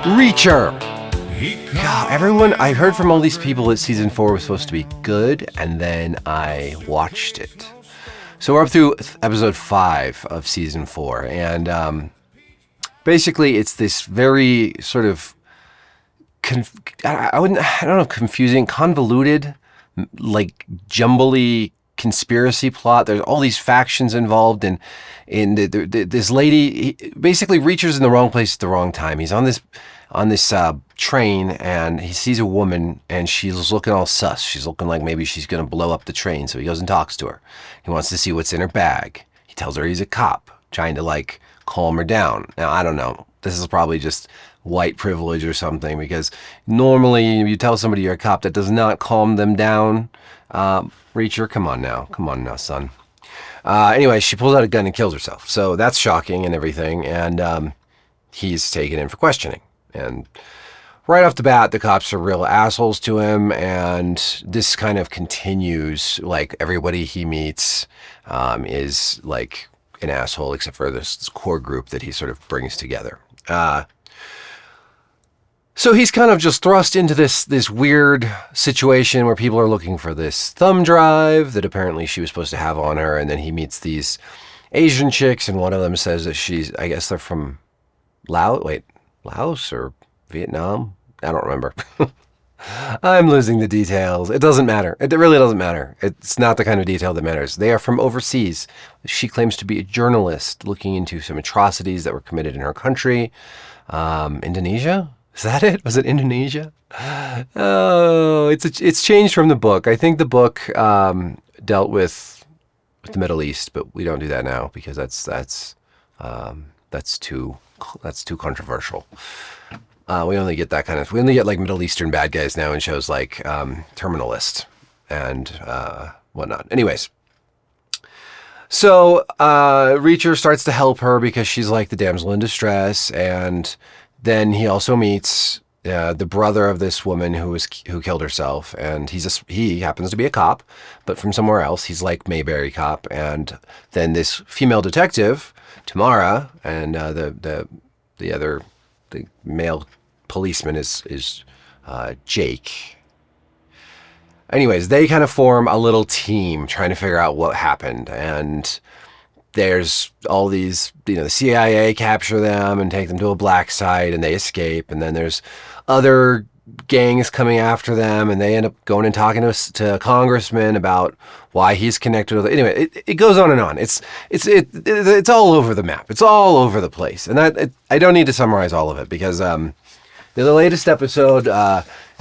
Reacher! God, everyone, I heard from all these people that season 4 was supposed to be good, and then I watched it. So we're up through episode 5 of season 4, and basically it's this very sort of, confusing, convoluted, like jumbly conspiracy plot. There's all these factions involved, and this lady, basically Reacher's in the wrong place at the wrong time. He's on this train, and he sees a woman, and she's looking all sus. She's looking like maybe she's going to blow up the train, so he goes and talks to her. He wants to see what's in her bag. He tells her he's a cop, trying to like calm her down. Now, I don't know. This is probably just white privilege or something, because normally you tell somebody you're a cop, that does not calm them down. Reacher, come on now, son. Anyway, she pulls out a gun and kills herself. So that's shocking and everything, and he's taken in for questioning. And right off the bat, the cops are real assholes to him, and this kind of continues. Like, everybody he meets is like an asshole, except for this core group that he sort of brings together. So he's kind of just thrust into this weird situation where people are looking for this thumb drive that apparently she was supposed to have on her, and then he meets these Asian chicks, and one of them says that I guess they're from Laos or Vietnam? I don't remember. I'm losing the details. It doesn't matter. It really doesn't matter. It's not the kind of detail that matters. They are from overseas. She claims to be a journalist looking into some atrocities that were committed in her country. Indonesia? Is that it? Was it Indonesia? Oh, it's changed from the book. I think the book dealt with the Middle East, but we don't do that now because that's too controversial. We only get like Middle Eastern bad guys now in shows like Terminalist and whatnot. Anyways, so Reacher starts to help her because she's like the damsel in distress, and then he also meets the brother of this woman who killed herself, and he happens to be a cop, but from somewhere else. He's like Mayberry cop, and then this female detective, Tamara, and the male policeman is Jake. Anyways, they kind of form a little team trying to figure out what happened, and there's all these, the CIA capture them and take them to a black site, and they escape, and then there's other gangs coming after them, and they end up going and talking to a congressman about why he's connected with it. Anyway, it goes on and on. It's all over the map. It's all over the place, and I don't need to summarize all of it because the latest episode,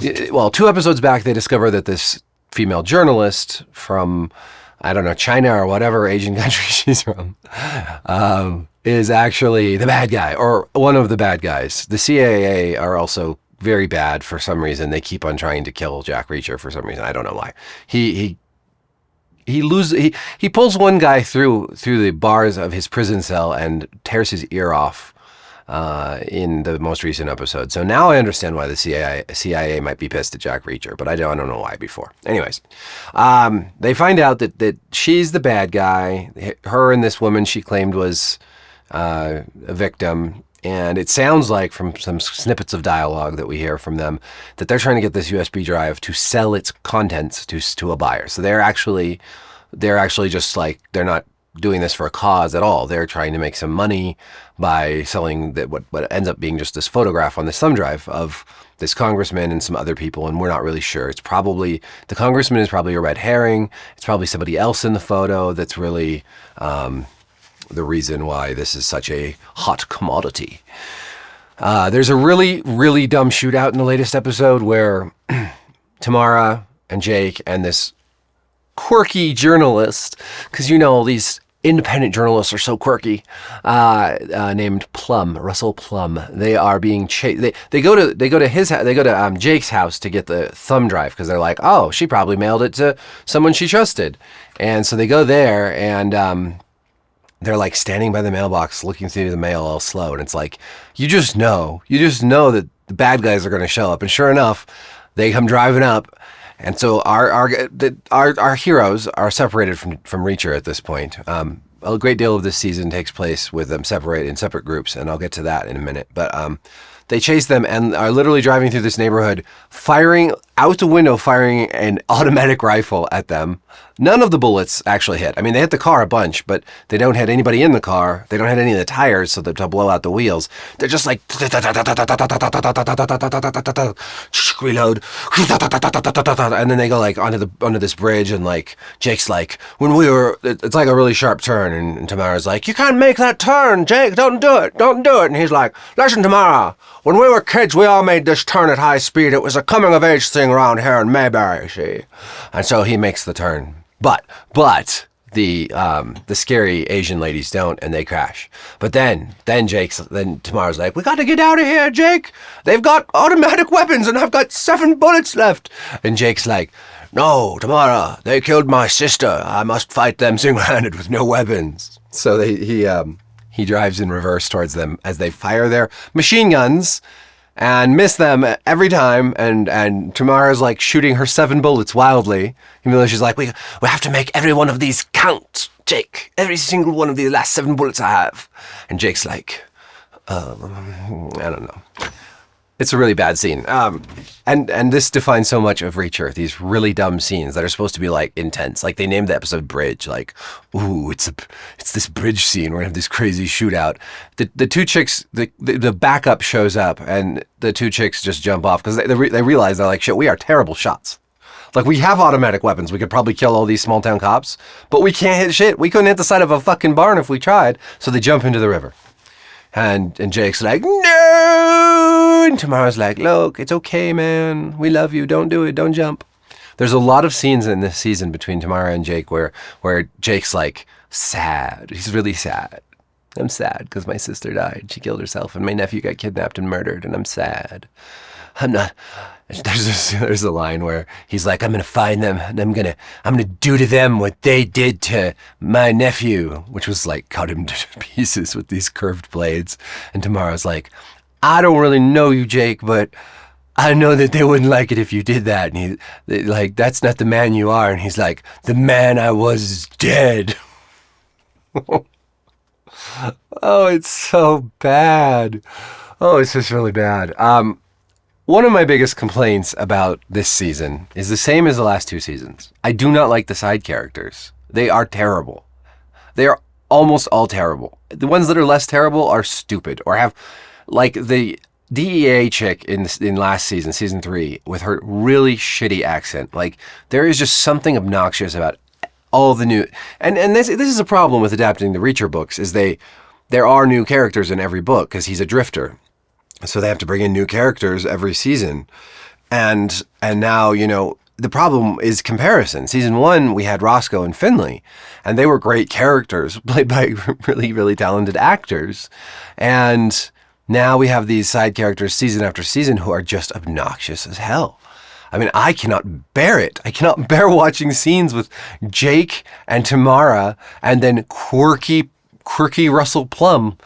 2 episodes back, they discover that this female journalist from, I don't know, China or whatever Asian country she's from, is actually the bad guy, or one of the bad guys. The CIA are also very bad for some reason. They keep on trying to kill Jack Reacher for some reason. I don't know why. He pulls one guy through the bars of his prison cell and tears his ear off in the most recent episode. So now I understand why the CIA might be pissed at Jack Reacher, but I don't know why before. Anyways, they find out that she's the bad guy. Her and this woman she claimed was a victim. And it sounds like from some snippets of dialogue that we hear from them that they're trying to get this USB drive to sell its contents to a buyer. So they're actually just like, they're not doing this for a cause at all. They're trying to make some money by selling what ends up being just this photograph on this thumb drive of this congressman and some other people, and we're not really sure. It's probably, the congressman is probably a red herring. It's probably somebody else in the photo that's really the reason why this is such a hot commodity. There's a really, really dumb shootout in the latest episode where Tamara and Jake and this quirky journalist, because these independent journalists are so quirky, named Russell Plum. They are being chased. They go to Jake's house to get the thumb drive because they're like, oh, she probably mailed it to someone she trusted, and so they go there and they're like standing by the mailbox looking through the mail all slow, and it's like you just know that the bad guys are going to show up, and sure enough, they come driving up. And so our heroes are separated from Reacher at this point. A great deal of this season takes place with them separated in separate groups, and I'll get to that in a minute. But they chase them and are literally driving through this neighborhood, firing out the window, firing an automatic rifle at them. None of the bullets actually hit. I mean, they hit the car a bunch, but they don't hit anybody in the car. They don't hit any of the tires so that to blow out the wheels. They're just like reload, and then they go like onto this bridge, and like Jake's like, it's like a really sharp turn, and Tamara's like, you can't make that turn, Jake, don't do it, and he's like, listen, Tamara, when we were kids, we all made this turn at high speed. It was a coming of age thing around here in Mayberry, see? And so he makes the turn. But the scary Asian ladies don't, and they crash. But then Tamara's like, we got to get out of here, Jake. They've got automatic weapons, and I've got 7 bullets left. And Jake's like, no, Tamara, they killed my sister. I must fight them single-handed with no weapons. So he drives in reverse towards them as they fire their machine guns and miss them every time, and Tamara's like shooting her 7 bullets wildly, even though she's like, we have to make every one of these count, Jake. Every single one of the last 7 bullets I have. And Jake's like, I don't know. It's a really bad scene. And this defines so much of Reacher, these really dumb scenes that are supposed to be like intense. Like they named the episode Bridge, like, ooh, it's this bridge scene. We're gonna have this crazy shootout. The 2 chicks, the backup shows up, and the 2 chicks just jump off because they realize they're like, shit, we are terrible shots. Like, we have automatic weapons. We could probably kill all these small town cops, but we can't hit shit. We couldn't hit the side of a fucking barn if we tried. So they jump into the river. And Jake's like, no! And Tamara's like, look, it's okay, man. We love you. Don't do it. Don't jump. There's a lot of scenes in this season between Tamara and Jake where Jake's like sad. He's really sad. I'm sad because my sister died. She killed herself, and my nephew got kidnapped and murdered, and I'm sad. I'm not... There's a line where he's like, I'm going to find them, and I'm going to do to them what they did to my nephew, which was like cut him to pieces with these curved blades. And Tamara's like, I don't really know you, Jake, but I know that they wouldn't like it if you did that. And he's like, that's not the man you are. And he's like, the man I was is dead. Oh, it's so bad. Oh, it's just really bad. One of my biggest complaints about this season is the same as the last 2 seasons. I do not like the side characters. They are terrible. They are almost all terrible. The ones that are less terrible are stupid or have, like the DEA chick in last season, season 3, with her really shitty accent. Like, there is just something obnoxious about all the new... And this is a problem with adapting the Reacher books, is there are new characters in every book because he's a drifter. So they have to bring in new characters every season. And now, the problem is comparison. Season 1, we had Roscoe and Finley, and they were great characters played by really, really talented actors. And now we have these side characters season after season who are just obnoxious as hell. I mean, I cannot bear it. I cannot bear watching scenes with Jake and Tamara and then quirky Russell Plum,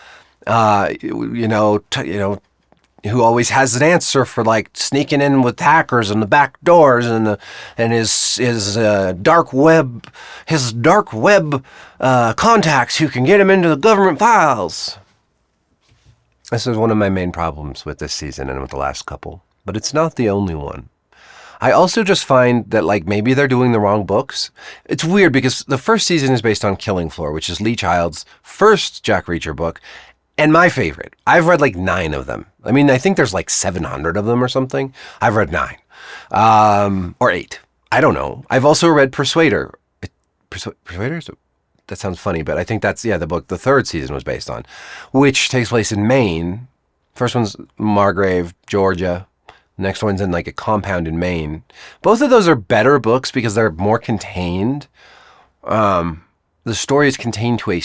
who always has an answer for like sneaking in with hackers and the back doors and his dark web contacts who can get him into the government files. This is one of my main problems with this season and with the last couple, but it's not the only one. I also just find that like maybe they're doing the wrong books. It's weird because the first season is based on Killing Floor, which is Lee Child's first Jack Reacher book. And my favorite. I've read like 9 of them. I mean, I think there's like 700 of them or something. I've read 9. Or 8. I don't know. I've also read Persuader. Persuader? That sounds funny, but I think that's, the book the 3rd season was based on, which takes place in Maine. First one's Margrave, Georgia. Next one's in like a compound in Maine. Both of those are better books because they're more contained. The story is contained to a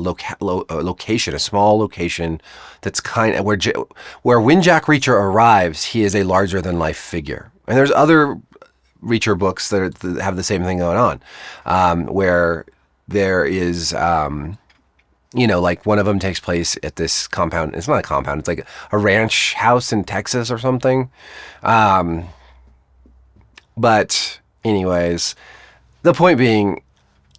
location, a small location that's kind of where when Jack Reacher arrives, he is a larger than life figure. And there's other Reacher books that have the same thing going on, where there is, like one of them takes place at this compound. It's not a compound. It's like a ranch house in Texas or something. But anyways, the point being,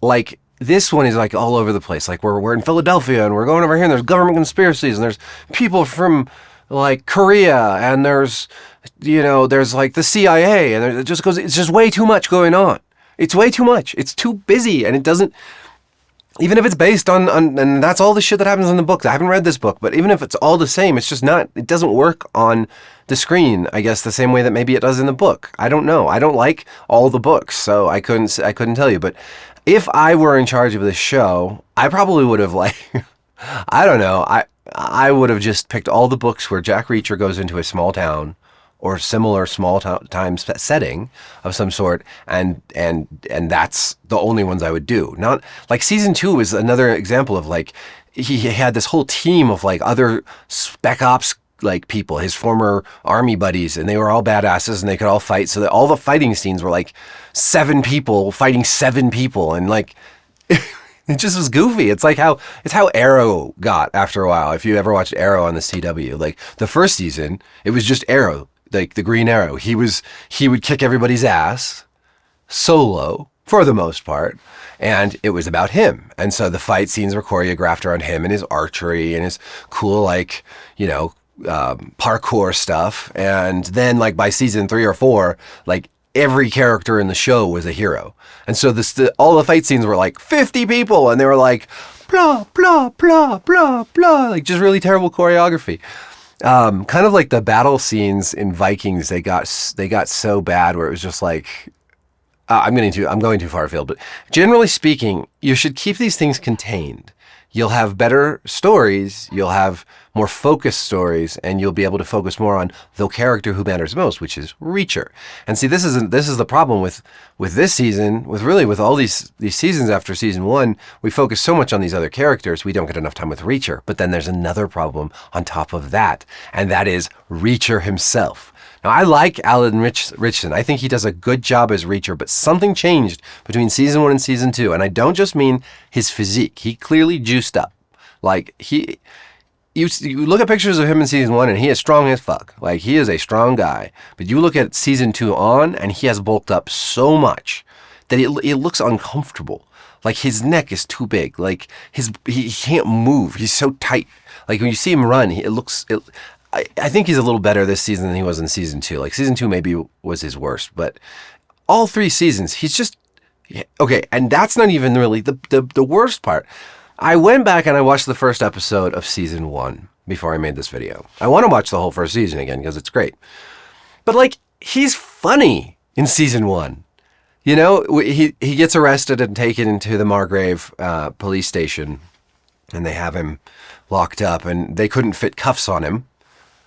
like, this one is like all over the place. Like we're in Philadelphia and we're going over here and there's government conspiracies and there's people from like Korea and there's like the CIA and it just goes, it's just way too much going on. It's way too much. It's too busy and it doesn't, even if it's based on and that's all the shit that happens in the book. I haven't read this book, but even if it's all the same, it's just not, it doesn't work on the screen, I guess, the same way that maybe it does in the book. I don't know. I don't like all the books, so I couldn't tell you. But if I were in charge of this show, I probably would have I don't know. I would have just picked all the books where Jack Reacher goes into a small town or similar small time setting of some sort, and that's the only ones I would do. Not like season 2 is another example of like he had this whole team of like other spec ops like people, his former army buddies, and they were all badasses and they could all fight. So that all the fighting scenes were like 7 people fighting 7 people, and like it just was goofy. It's how Arrow got after a while. If you ever watched Arrow on the CW, like the first season, it was just Arrow. Like the Green Arrow, he would kick everybody's ass solo for the most part, and it was about him. And so the fight scenes were choreographed around him and his archery and his cool parkour stuff. And then like by season 3 or 4, like every character in the show was a hero. And so all the fight scenes were like 50 people, and they were like blah blah blah blah blah, like just really terrible choreography. Kind of like the battle scenes in Vikings, they got so bad where it was just like, I'm going too far afield, but generally speaking, you should keep these things contained. You'll have better stories, you'll have more focused stories, and you'll be able to focus more on the character who matters most, which is Reacher. And see, this is the problem with this season, with all these seasons after season 1, we focus so much on these other characters, we don't get enough time with Reacher. But then there's another problem on top of that, and that is Reacher himself. Now, I like Alan Ritchson. I think he does a good job as Reacher, but something changed between season 1 and season 2. And I don't just mean his physique. He clearly juiced up. Like, you look at pictures of him in season 1 and he is strong as fuck. Like, he is a strong guy. But you look at season 2 on and he has bulked up so much that it looks uncomfortable. Like, his neck is too big. Like, he can't move. He's so tight. Like, when you see him run, I think he's a little better this season than he was in season 2. Like, season 2 maybe was his worst, but all 3 seasons, he's just, okay, and that's not even really the worst part. I went back and I watched the first episode of season 1 before I made this video. I want to watch the whole first season again because it's great. But, like, he's funny in season 1. You know, he gets arrested and taken into the Margrave police station, and they have him locked up, and they couldn't fit cuffs on him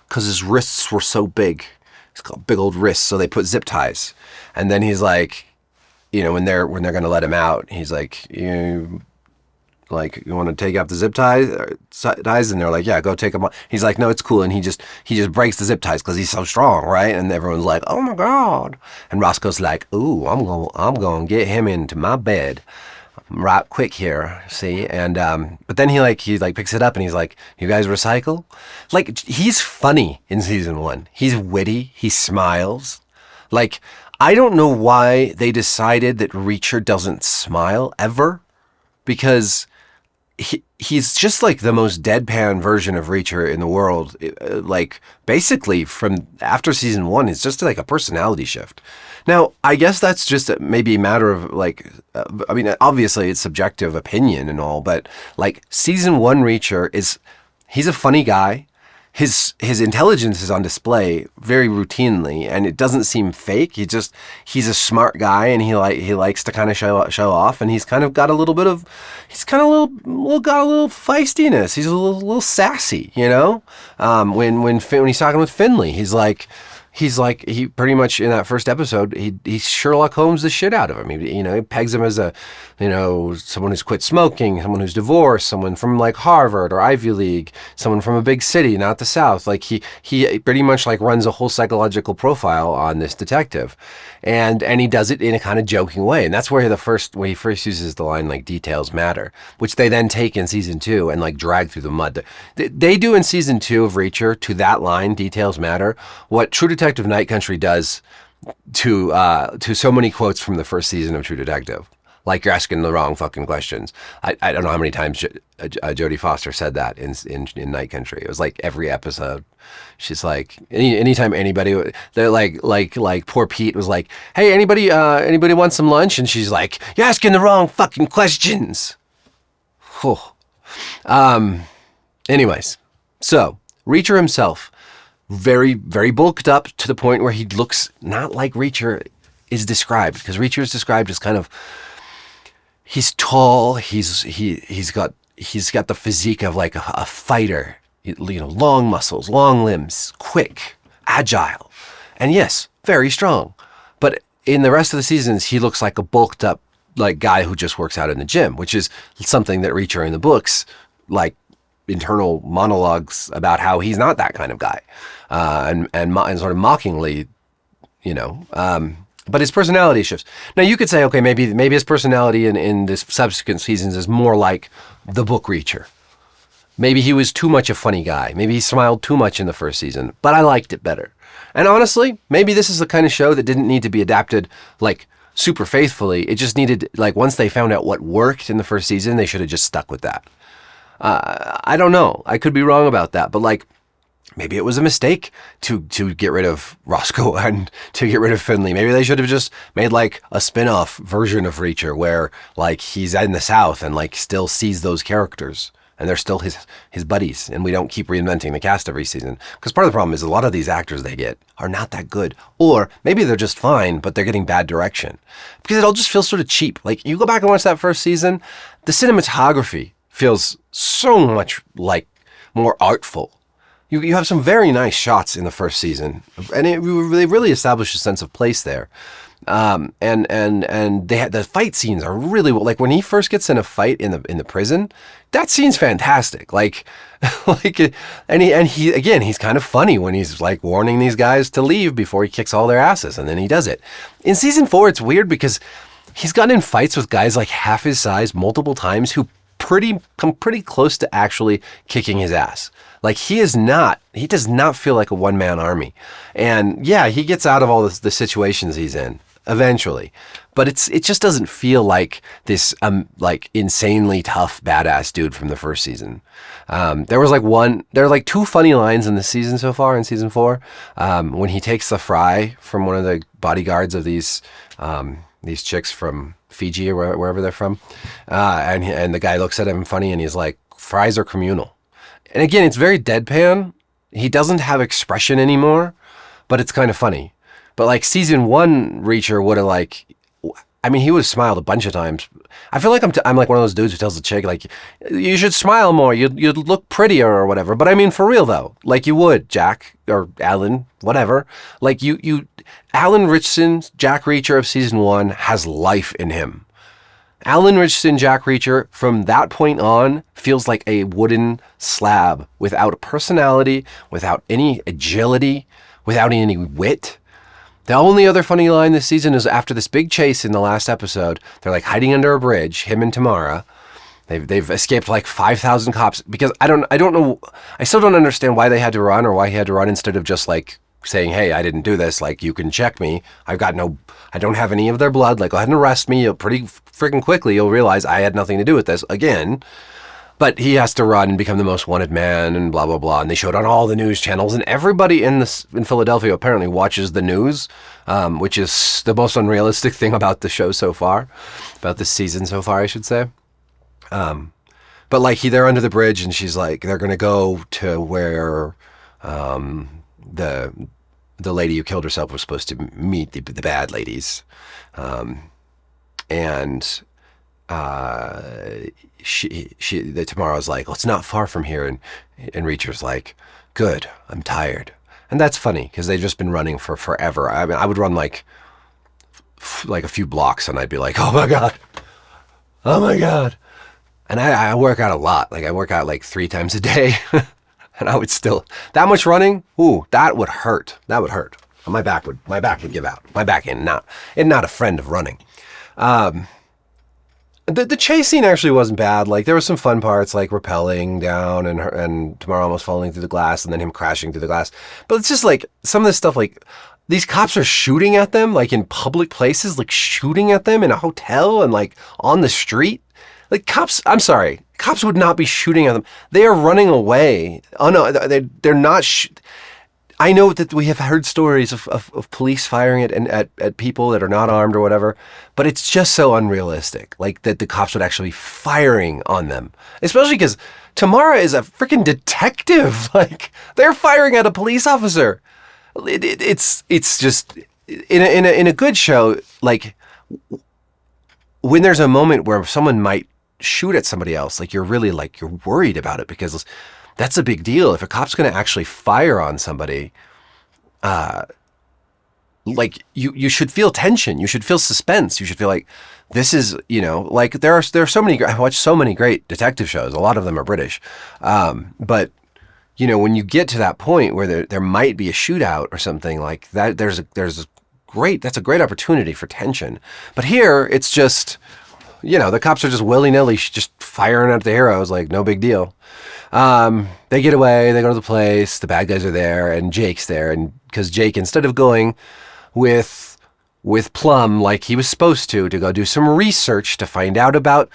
because his wrists were so big. He's got big old wrists, so they put zip ties. And then he's like, when they're going to let him out, he's like, you want to take off the zip ties? And they're like, yeah, go take them off. He's like, no, it's cool. And he just breaks the zip ties because he's so strong, right? And everyone's like, oh my God. And Roscoe's like, ooh, I'm going to get him into my bed right quick here, see? And but then he picks it up and he's like, you guys recycle? Like, he's funny in season 1. He's witty. He smiles. Like, I don't know why they decided that Reacher doesn't smile ever, because he's just like the most deadpan version of Reacher in the world. Like, basically from after season 1, it's just like a personality shift. Now, I guess that's just maybe a matter of like, I mean, obviously it's subjective opinion and all, but like season 1 Reacher he's a funny guy. His intelligence is on display very routinely, and it doesn't seem fake. He's a smart guy, and he likes to kind of show off, and he's kind of got a little bit of, got a little feistiness. He's a little sassy, when he's talking with Finley, he pretty much in that first episode, he Sherlock Holmes the shit out of him. He pegs him as a, someone who's quit smoking, someone who's divorced, someone from like Harvard or Ivy League, someone from a big city, not the South. Like he pretty much like runs a whole psychological profile on this detective, and he does it in a kind of joking way. And that's where he first uses the line like details matter, which they then take in season 2 and like drag through the mud. They do in season 2 of Reacher to that line, details matter, what True Detective Night Country does to so many quotes from the first season of True Detective. Like, you're asking the wrong fucking questions. I don't know how many times Jodie Foster said that in Night Country. It was like every episode. She's like, anytime anybody, they're like poor Pete was like, hey, anybody want some lunch? And she's like, you're asking the wrong fucking questions. Whew. Anyways, so Reacher himself, very, very bulked up to the point where he looks not like Reacher is described, because Reacher is described as kind of, he's tall, he's got the physique of like a fighter, long muscles, long limbs, quick, agile, and yes, very strong. But in the rest of the seasons, he looks like a bulked up like guy who just works out in the gym, which is something that Reacher in the books, like internal monologues about how he's not that kind of guy, and sort of mockingly, but his personality shifts. Now you could say, okay, maybe his personality in this subsequent seasons is more like the book Reacher. Maybe he was too much a funny guy. Maybe he smiled too much in the first season, but I liked it better. And honestly, maybe this is the kind of show that didn't need to be adapted like super faithfully. It just needed, like, once they found out what worked in the first season, they should have just stuck with that. I don't know. I could be wrong about that, but like, maybe it was a mistake to get rid of Roscoe and to get rid of Finley. Maybe they should have just made like a spin-off version of Reacher where like he's in the South and like still sees those characters and they're still his buddies, and we don't keep reinventing the cast every season. Because part of the problem is a lot of these actors they get are not that good. Or maybe they're just fine, but they're getting bad direction. Because it all just feels sort of cheap. Like, you go back and watch that first season, the cinematography feels so much like more artful. You have some very nice shots in the first season, and they really establish a sense of place there. And they had, the fight scenes are really, like when he first gets in a fight in the prison, that scene's fantastic. Like and he again, he's kind of funny when he's like warning these guys to leave before he kicks all their asses, and then he does it. In season 4, it's weird because he's gotten in fights with guys like half his size multiple times who come pretty close to actually kicking his ass. Like, he does not feel like a one-man army. And yeah, he gets out of all the situations he's in eventually, but it just doesn't feel like this like insanely tough badass dude from the first season. There are like 2 funny lines in the season so far, in season 4, when he takes the fry from one of the bodyguards of these chicks from Fiji or wherever they're from, and the guy looks at him funny and he's like, fries are communal. And again, it's very deadpan. He doesn't have expression anymore, but it's kind of funny. But like season 1 Reacher would have he would have smiled a bunch of times. I feel like I'm like one of those dudes who tells the chick like, you should smile more, you'd look prettier or whatever. But I mean, for real though, like you would, Jack or Alan, whatever. Like Alan Ritchson, Jack Reacher of season 1 has life in him. Alan Ritchson, Jack Reacher, from that point on, feels like a wooden slab without a personality, without any agility, without any wit. The only other funny line this season is after this big chase in the last episode, they're like hiding under a bridge, him and Tamara. They've escaped like 5,000 cops, because I don't know, I still don't understand why they had to run, or why he had to run instead of just like saying, hey, I didn't do this, like, you can check me. I don't have any of their blood, like, go ahead and arrest me. You'll pretty freaking quickly, you'll realize I had nothing to do with this again. But he has to run and become the most wanted man and blah, blah, blah. And they showed on all the news channels, and everybody in Philadelphia apparently watches the news, which is the most unrealistic thing about the show so far, about this season so far, I should say. But like they're under the bridge, and she's like, they're going to go to where the lady who killed herself was supposed to meet the bad ladies. Tomorrow's like, well, it's not far from here. And Reacher's like, good, I'm tired. And that's funny because they've just been running for forever. I mean, I would run like a few blocks and I'd be like, oh my God. And I work out a lot. Like I work out like 3 times a day. And I would still, that much running, ooh, that would hurt. That would hurt. My back would give out. My back ain't not a friend of running. The chase scene actually wasn't bad. Like there were some fun parts, like rappelling down and Tamara almost falling through the glass and then him crashing through the glass. But it's just like some of this stuff, like these cops are shooting at them, like in public places, like shooting at them in a hotel and like on the street. Like cops, I'm sorry, cops would not be shooting at them. They are running away. Oh no, they're not. I know that we have heard stories of police firing at people that are not armed or whatever, but it's just so unrealistic. Like that the cops would actually be firing on them, especially because Tamara is a freaking detective. Like they're firing at a police officer. It's just in a good show, like when there's a moment where someone might shoot at somebody else, like you're really like you're worried about it because that's a big deal. If a cop's going to actually fire on somebody, like you should feel tension, you should feel suspense, you should feel like this is, like there are so many. I watch so many great detective shows. A lot of them are British, but. When you get to that point where there might be a shootout or something like that, that's a great opportunity for tension. But here, it's just, the cops are just willy-nilly just firing at the heroes, like no big deal. They get away, they go to the place, the bad guys are there, and Jake's there. And because Jake, instead of going with Plum like he was supposed to go do some research to find out about,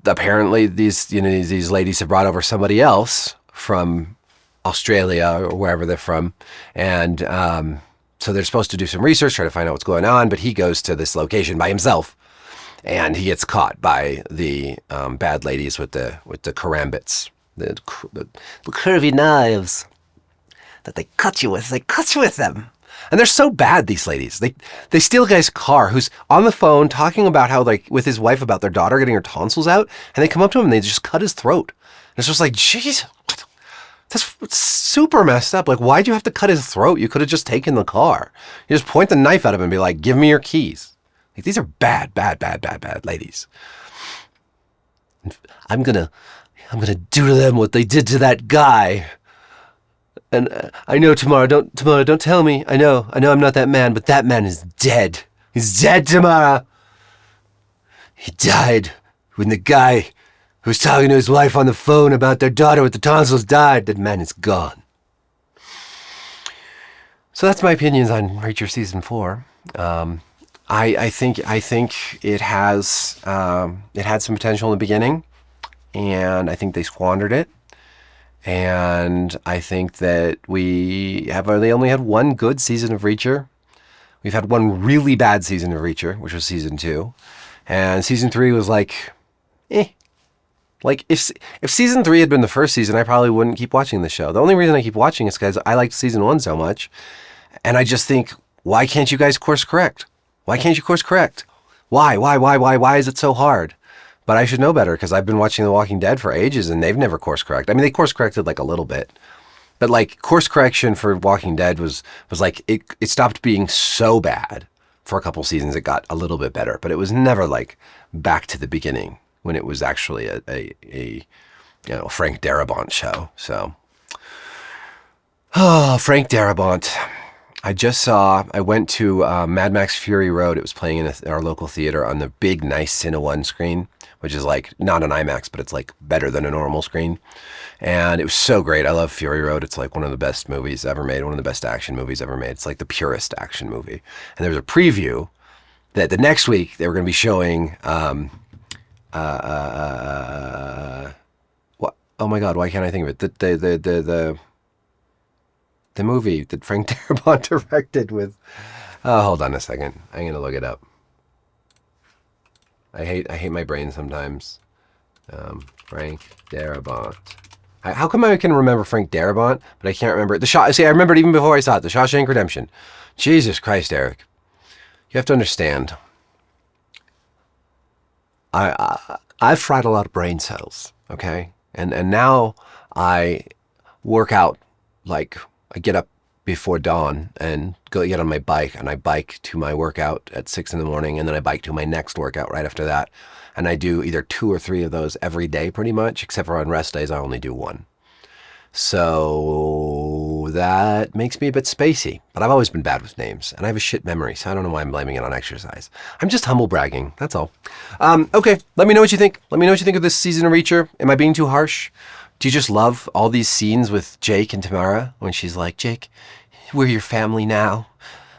apparently these ladies have brought over somebody else from Australia or wherever they're from. And so they're supposed to do some research, try to find out what's going on. But he goes to this location by himself and he gets caught by the bad ladies with the karambits, the curvy knives that they cut you with. They cut you with them. And they're so bad, these ladies. They steal a guy's car who's on the phone talking about how, like, with his wife about their daughter getting her tonsils out. And they come up to him and they just cut his throat. And it's just like, jeez, that's super messed up. Like, why'd you have to cut his throat? You could have just taken the car. You just point the knife at him and be like, give me your keys. Like, these are bad ladies. I'm gonna do to them what they did to that guy. And I know Tamara, don't tell me. I know I'm not that man, but that man is dead. He's dead, Tamara. He died when the guy who was talking to his wife on the phone about their daughter with the tonsils died. That man is gone. So that's my opinions on Reacher season 4. I think it has it had some potential in the beginning, and I think they squandered it. And I think that they only had one good season of Reacher. We've had one really bad season of Reacher, which was season 2, and season 3 was like, eh. Like, if season 3 had been the first season, I probably wouldn't keep watching the show. The only reason I keep watching is because I liked season 1 so much. And I just think, why can't you guys course correct? Why can't you course correct? Why is it so hard? But I should know better because I've been watching The Walking Dead for ages and they've never course corrected. I mean, they course corrected like a little bit. But like course correction for Walking Dead was like, it stopped being so bad for a couple seasons. It got a little bit better, but it was never like back to the beginning when it was actually a Frank Darabont show. So, Frank Darabont. I went to Mad Max Fury Road. It was playing in our local theater on the big, nice Cine 1 screen, which is like not an IMAX, but it's like better than a normal screen. And it was so great. I love Fury Road. It's like one of the best movies ever made, one of the best action movies ever made. It's like the purest action movie. And there was a preview that the next week they were going to be showing... what? Oh my God! Why can't I think of it? The movie that Frank Darabont directed with. Oh, hold on a second. I'm gonna look it up. I hate my brain sometimes. Frank Darabont. How come I can remember Frank Darabont, but I can't remember the See, I remember it even before I saw it. The Shawshank Redemption. Jesus Christ, Eric! You have to understand. I've fried a lot of brain cells, okay? And now I work out, like I get up before dawn and go get on my bike, and I bike to my workout at 6 a.m, and then I bike to my next workout right after that. And I do either 2 or 3 of those every day pretty much, except for on rest days I only do 1. So that makes me a bit spacey, but I've always been bad with names, and I have a shit memory, so I don't know why I'm blaming it on exercise. I'm just humble bragging, that's all. Okay, let me know what you think. Let me know what you think of this season of Reacher. Am I being too harsh? Do you just love all these scenes with Jake and Tamara when she's like, Jake, we're your family now.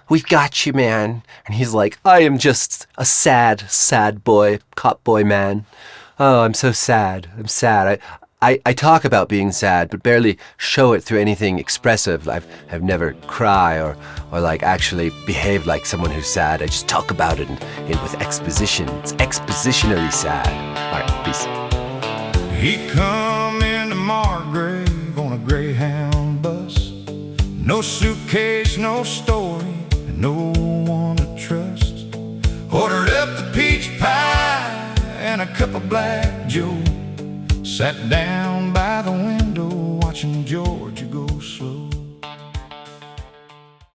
we've got you, man. And he's like, I am just a sad, sad boy, cop boy man. Oh, I'm so sad. I'm sad. I talk about being sad, but barely show it through anything expressive. I've never cry or like actually behave like someone who's sad. I just talk about it with exposition. It's expositionally sad. All right, peace. He come into Margrave on a Greyhound bus. No suitcase, no story, and no one to trust. Ordered up the peach pie and a cup of Black Joe. Sat down by the window watching George